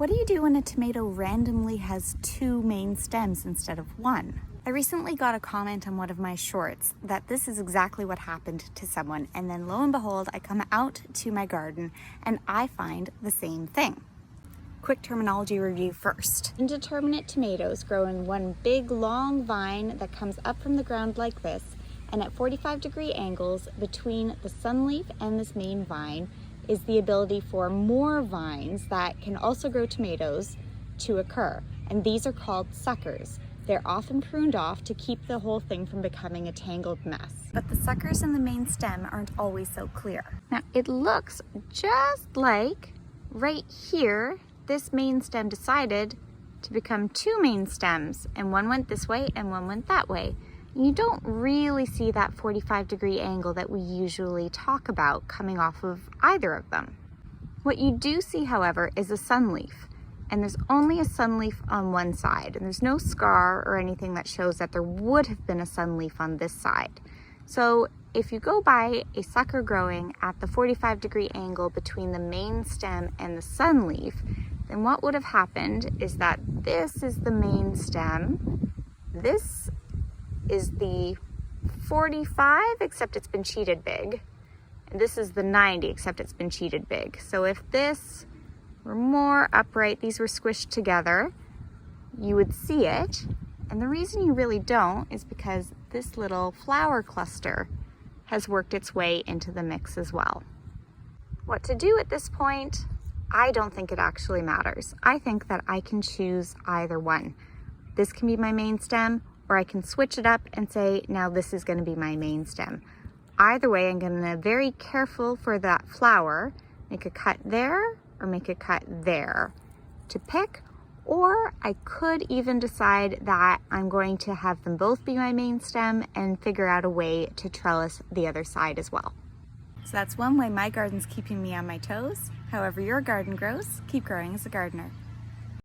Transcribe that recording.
What do you do when a tomato randomly has two main stems instead of one? I recently got a comment on one of my shorts that this is exactly what happened to someone, and then lo and behold, I come out to my garden and I find the same thing. Quick terminology review first. Indeterminate tomatoes grow in one big long vine that comes up from the ground like this, and at 45-degree angles between the sunleaf and this main vine is the ability for more vines that can also grow tomatoes to occur, and these are called suckers. They're often pruned off to keep the whole thing from becoming a tangled mess. But the suckers in the main stem aren't always so clear. Now it looks just like right here, this main stem decided to become two main stems, and one went this way and one went that way. You don't really see that 45-degree angle that we usually talk about coming off of either of them. What you do see, however, is a sunleaf, and there's only a sunleaf on one side, and there's no scar or anything that shows that there would have been a sunleaf on this side. So if you go by a sucker growing at the 45-degree angle between the main stem and the sunleaf, then what would have happened is that this is the main stem, this is the 45, except it's been cheated big. And this is the 90, except it's been cheated big. So if this were more upright, these were squished together, you would see it. And the reason you really don't is because this little flower cluster has worked its way into the mix as well. What to do at this point? I don't think it actually matters. I think that I can choose either one. This can be my main stem, or I can switch it up and say, now this is going to be my main stem. Either way, I'm going to be very careful for that flower, make a cut there or make a cut there to pick, or I could even decide that I'm going to have them both be my main stem and figure out a way to trellis the other side as well. So that's one way my garden's keeping me on my toes. However your garden grows, keep growing as a gardener.